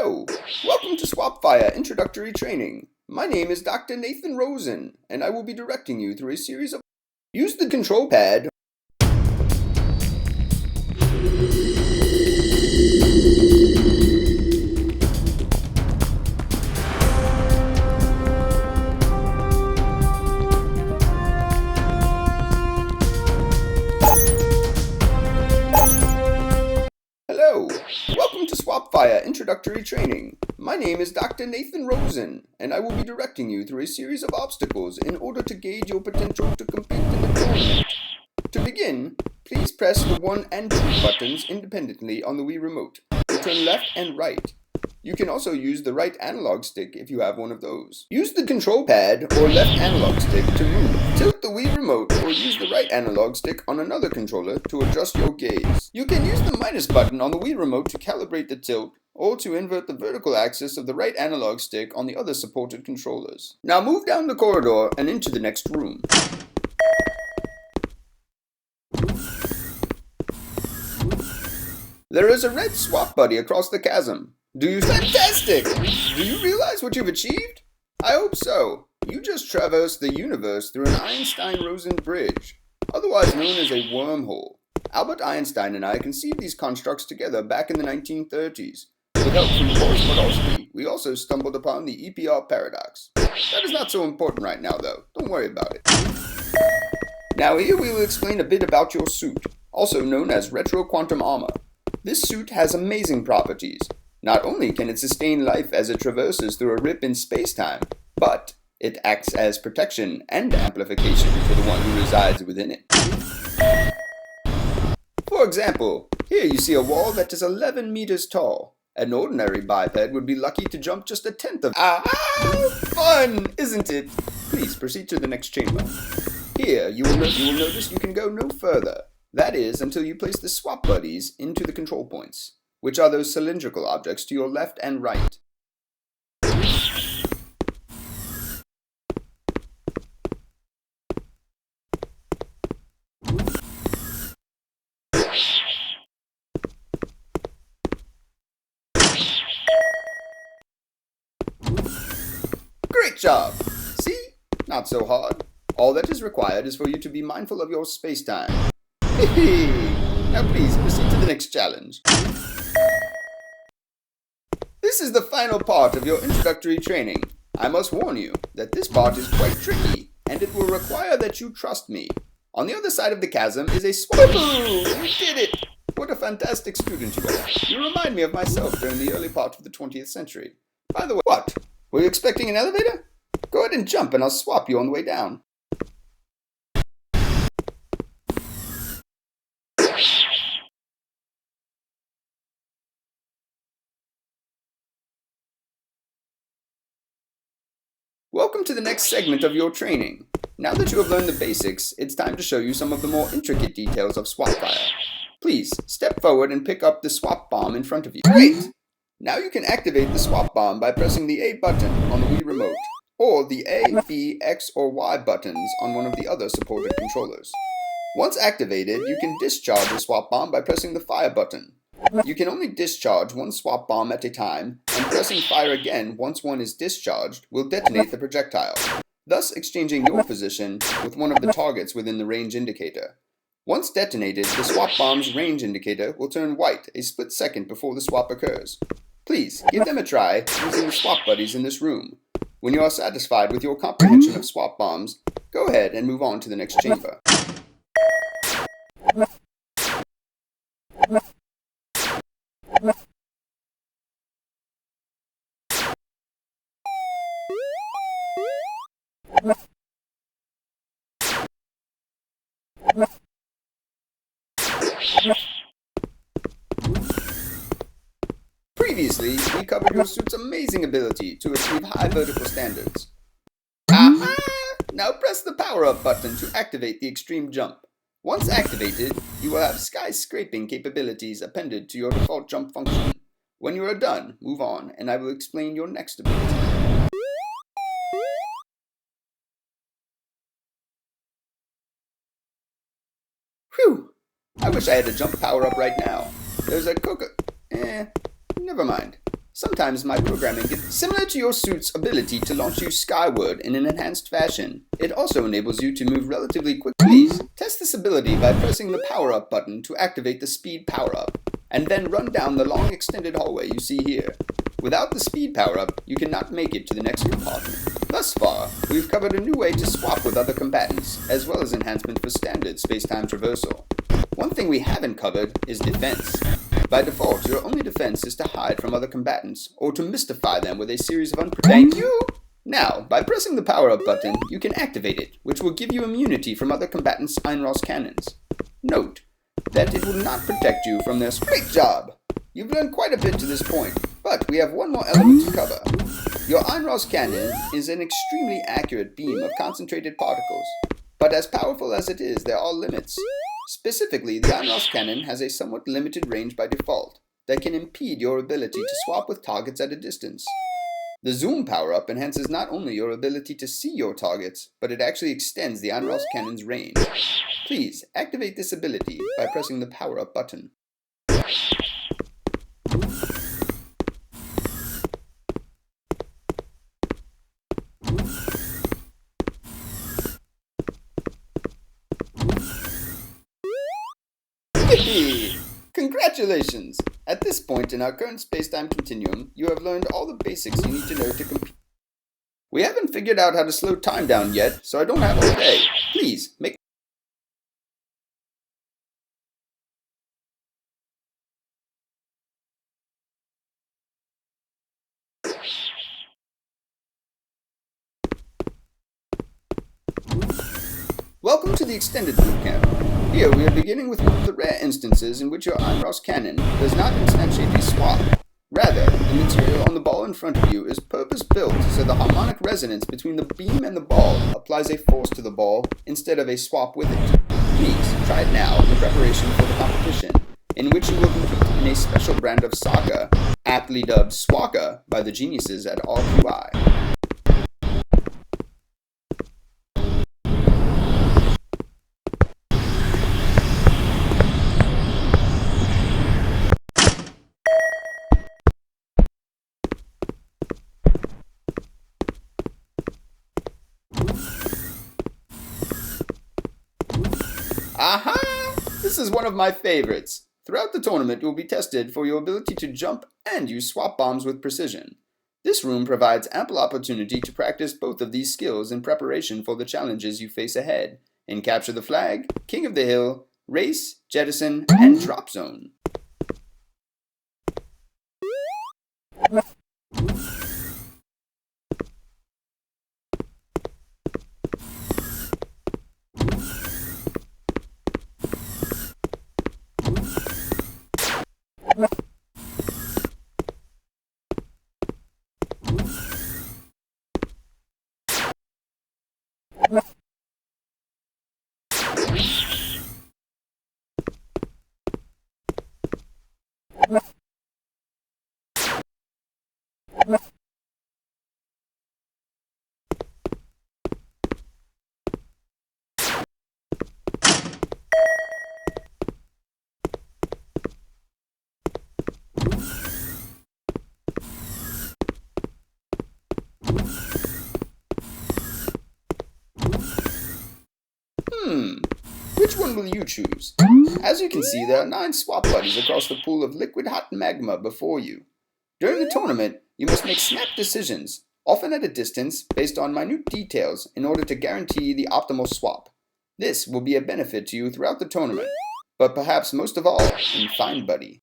Hello, welcome to SwapFire Introductory Training. My name is Dr. Nathan Rosen, and I will be directing you through a series of... Use the control pad. Hello, welcome to SwapFire Introductory Training. My name is Dr. Nathan Rosen, and I will be directing you through a series of obstacles in order to gauge your potential to compete in the tournament. To begin, please press the 1 and 2 buttons independently on the Wii Remote to turn left and right. You can also use the right analog stick if you have one of those. Use the control pad or left analog stick to move. Tilt the Wii Remote or use the right analog stick on another controller to adjust your gaze. You can use the minus button on the Wii Remote to calibrate the tilt or to invert the vertical axis of the right analog stick on the other supported controllers. Now move down the corridor and into the next room. There is a red swap buddy across the chasm. Fantastic! Do you realize what you've achieved? I hope so. You just traversed the universe through an Einstein-Rosen bridge, otherwise known as a wormhole. Albert Einstein and I conceived these constructs together back in the 1930s. With help from Boris Podolsky, we also stumbled upon the EPR paradox. That is not so important right now, though. Don't worry about it. Now here we will explain a bit about your suit, also known as retro quantum armor. This suit has amazing properties. Not only can it sustain life as it traverses through a rip in space-time, but it acts as protection and amplification for the one who resides within it. For example, here you see a wall that is 11 meters tall. An ordinary biped would be lucky to jump just a tenth of... Fun, isn't it? Please proceed to the next chamber. Here, you will notice you can go no further. That is, until you place the swap buddies into the control points, which are those cylindrical objects to your left and right. Great job! See? Not so hard. All that is required is for you to be mindful of your space-time. Now please proceed to the next challenge. This is the final part of your introductory training. I must warn you that this part is quite tricky, and it will require that you trust me. On the other side of the chasm is a swap. You did it! What a fantastic student you are. You remind me of myself during the early part of the 20th century. By the way, what? Were you expecting an elevator? Go ahead and jump and I'll swap you on the way down. Welcome to the next segment of your training. Now that you have learned the basics, it's time to show you some of the more intricate details of SwapFire. Please, step forward and pick up the swap bomb in front of you. Great! Now you can activate the swap bomb by pressing the A button on the Wii Remote, or the A, B, X, or Y buttons on one of the other supported controllers. Once activated, you can discharge the swap bomb by pressing the fire button. You can only discharge one swap bomb at a time, and pressing fire again once one is discharged will detonate the projectile, thus exchanging your position with one of the targets within the range indicator. Once detonated, the swap bomb's range indicator will turn white a split second before the swap occurs. Please, give them a try using the swap buddies in this room. When you are satisfied with your comprehension of swap bombs, go ahead and move on to the next chamber. Previously, we covered your suit's amazing ability to achieve high vertical standards. Aha! Now press the power-up button to activate the extreme jump. Once activated, you will have sky-scraping capabilities appended to your default jump function. When you are done, move on, and I will explain your next ability. Whew! I wish I had a jump power-up right now. There's a never mind. Sometimes my programming gets similar to your suit's ability to launch you skyward in an enhanced fashion. It also enables you to move relatively quickly. Please, test this ability by pressing the power-up button to activate the speed power-up, and then run down the long extended hallway you see here. Without the speed power-up, you cannot make it to the next compartment. Thus far, we've covered a new way to swap with other combatants, as well as enhancement for standard space-time traversal. One thing we haven't covered is defense. By default, your only defense is to hide from other combatants, or to mystify them with a series of Thank you! Now, by pressing the power-up button, you can activate it, which will give you immunity from other combatants' Einros cannons. Note that it will not protect you from their Great job! You've learned quite a bit to this point, but we have one more element to cover. Your Einros cannon is an extremely accurate beam of concentrated particles, but as powerful as it is, there are limits. Specifically, the Einros cannon has a somewhat limited range by default that can impede your ability to swap with targets at a distance. The zoom power-up enhances not only your ability to see your targets, but it actually extends the Einros cannon's range. Please activate this ability by pressing the power-up button. Congratulations! At this point in our current space-time continuum, you have learned all the basics you need to know to compete. We haven't figured out how to slow time down yet, so I don't have all day. Please, make Welcome to the Extended Bootcamp. Here we are beginning with one of the rare instances in which your Einros cannon does not instantiate a swap. Rather, the material on the ball in front of you is purpose-built so the harmonic resonance between the beam and the ball applies a force to the ball instead of a swap with it. Please try it now in preparation for the competition, in which you will compete in a special brand of soccer, aptly dubbed Swaka by the geniuses at RQI. Aha! This is one of my favorites. Throughout the tournament, you will be tested for your ability to jump and use swap bombs with precision. This room provides ample opportunity to practice both of these skills in preparation for the challenges you face ahead in Capture the Flag, King of the Hill, Race, Jettison, and Drop Zone. Which one will you choose? As you can see, there are 9 swap buddies across the pool of liquid hot magma before you. During the tournament, you must make snap decisions, often at a distance, based on minute details in order to guarantee the optimal swap. This will be a benefit to you throughout the tournament, but perhaps most of all in Find Buddy.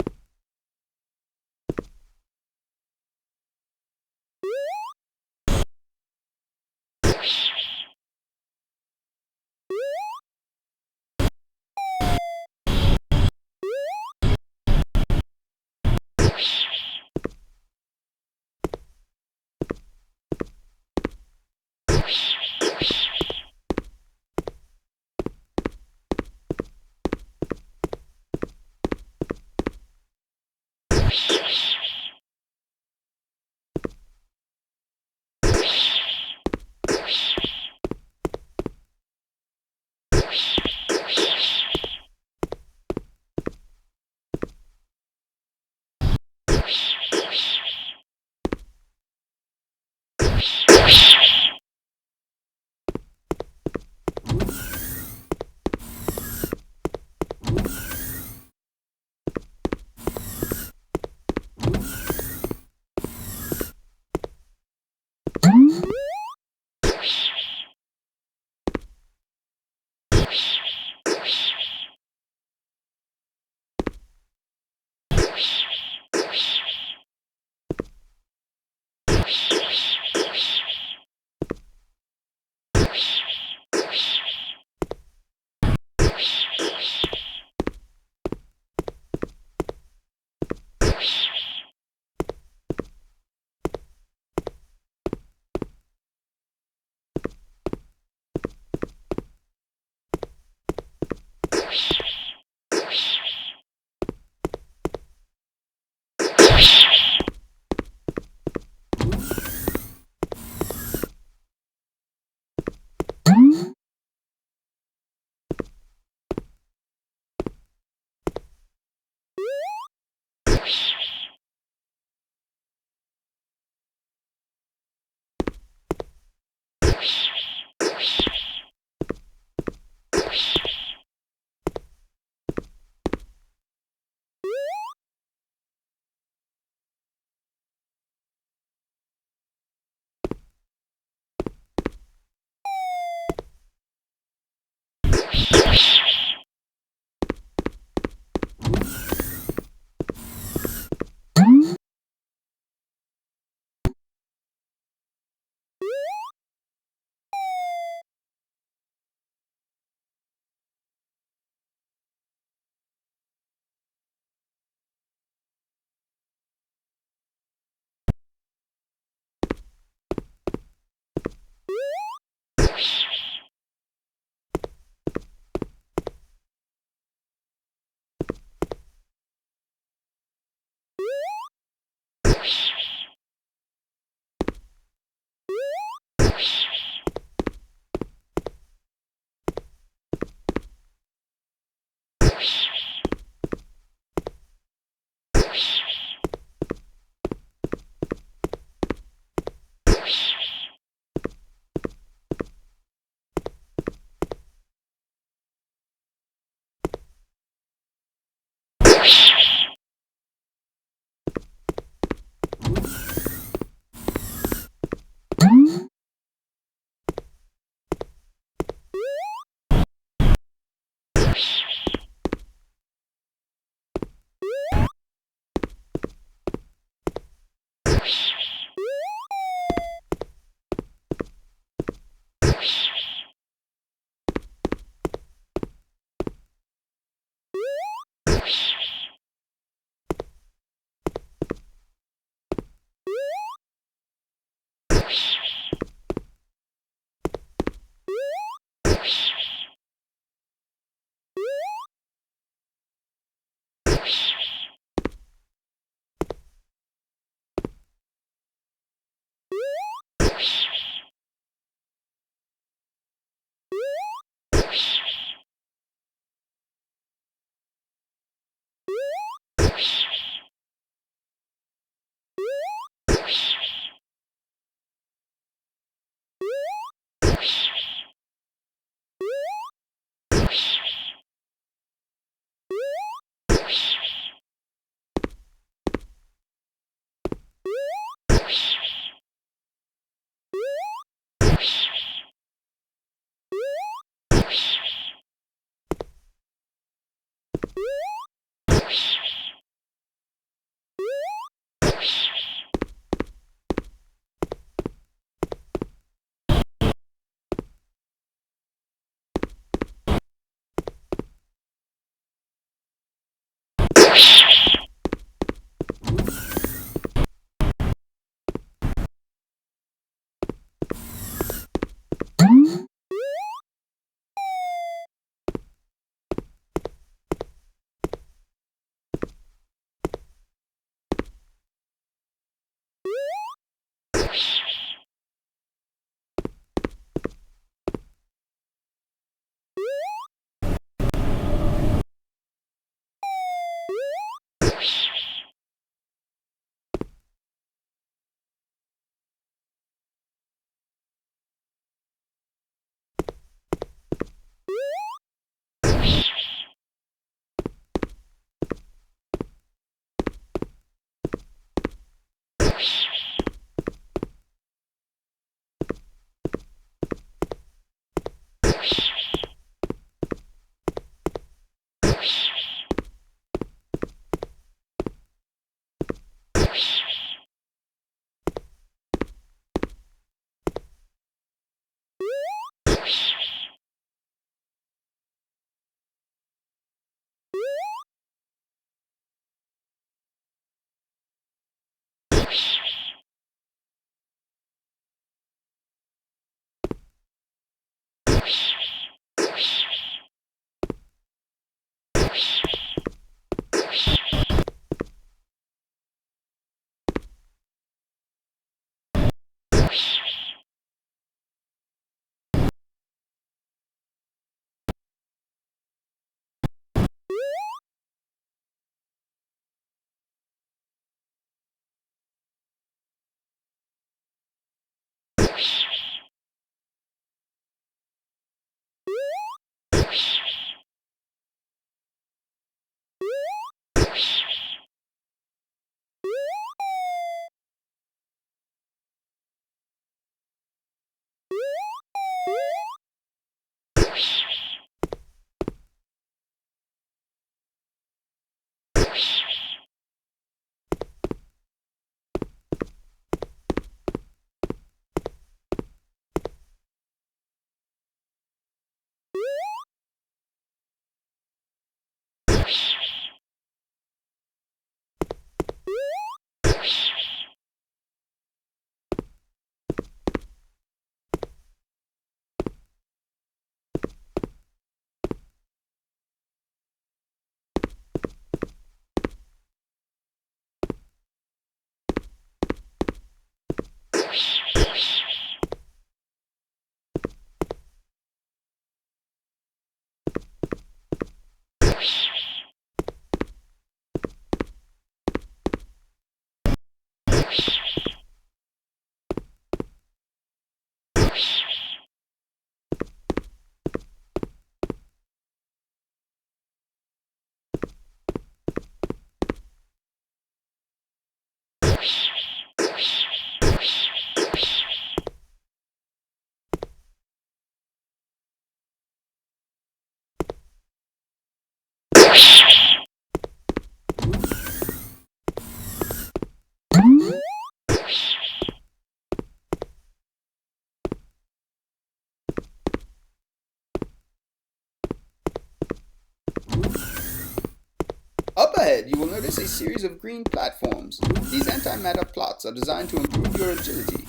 ahead, you will notice a series of green platforms. These antimatter plots are designed to improve your agility.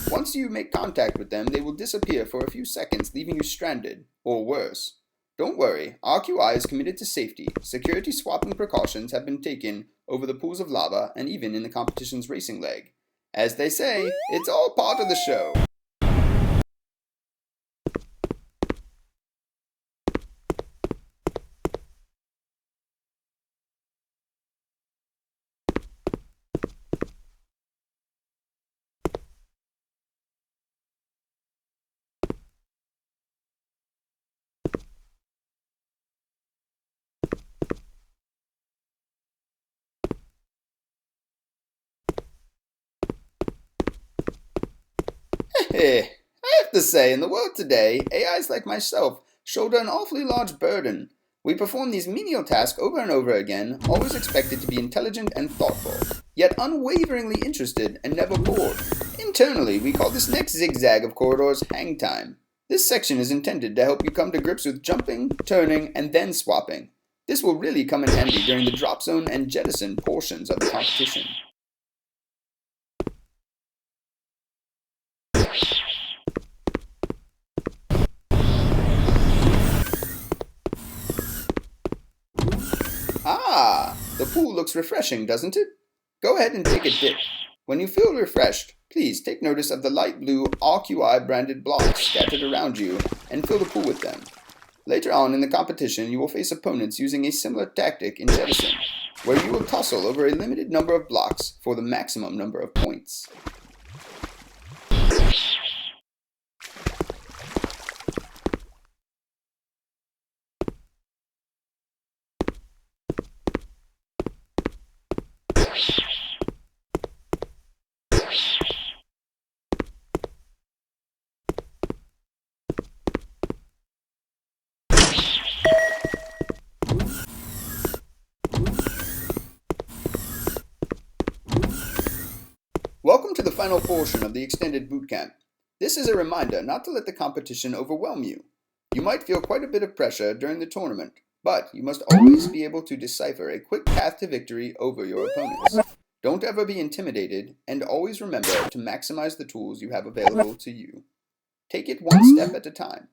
Once you make contact with them, they will disappear for a few seconds, leaving you stranded, or worse. Don't worry, RQI is committed to safety. Security swapping precautions have been taken over the pools of lava and even in the competition's racing leg. As they say, it's all part of the show. I have to say, in the world today, AIs like myself shoulder an awfully large burden. We perform these menial tasks over and over again, always expected to be intelligent and thoughtful, yet unwaveringly interested and never bored. Internally, we call this next zigzag of corridors hang time. This section is intended to help you come to grips with jumping, turning, and then swapping. This will really come in handy during the drop zone and jettison portions of the competition. Ah, the pool looks refreshing, doesn't it? Go ahead and take a dip. When you feel refreshed, please take notice of the light blue RQI branded blocks scattered around you and fill the pool with them. Later on in the competition, you will face opponents using a similar tactic in jettison, where you will tussle over a limited number of blocks for the maximum number of points. Welcome to the final portion of the extended bootcamp. This is a reminder not to let the competition overwhelm you. You might feel quite a bit of pressure during the tournament, but you must always be able to decipher a quick path to victory over your opponents. Don't ever be intimidated, and always remember to maximize the tools you have available to you. Take it one step at a time.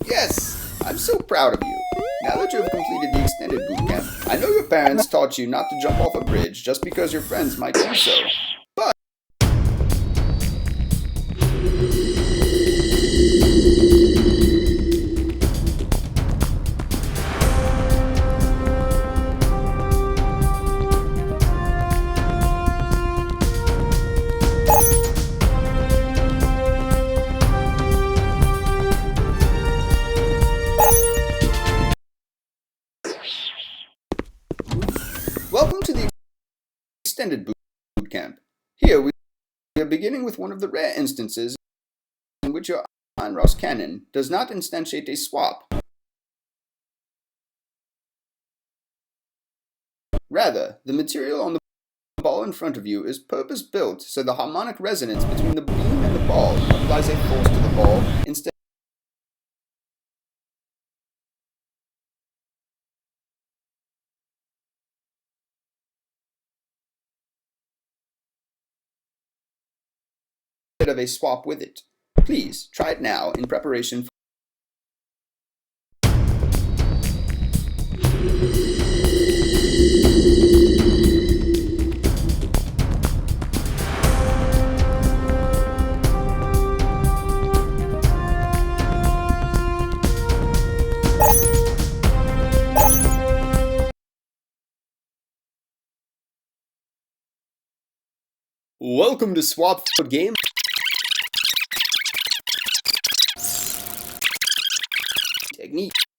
Yes! I'm so proud of you. Now that you have completed the extended boot camp, I know your parents taught you not to jump off a bridge just because your friends might do so. Extended Boot Camp. Here we are beginning with one of the rare instances in which your Iron Ross cannon does not instantiate a swap. Rather, the material on the ball in front of you is purpose-built so the harmonic resonance between the beam and the ball applies a force to the ball instead of a swap with it. Please try it now in preparation for Welcome to Swap Game Technique.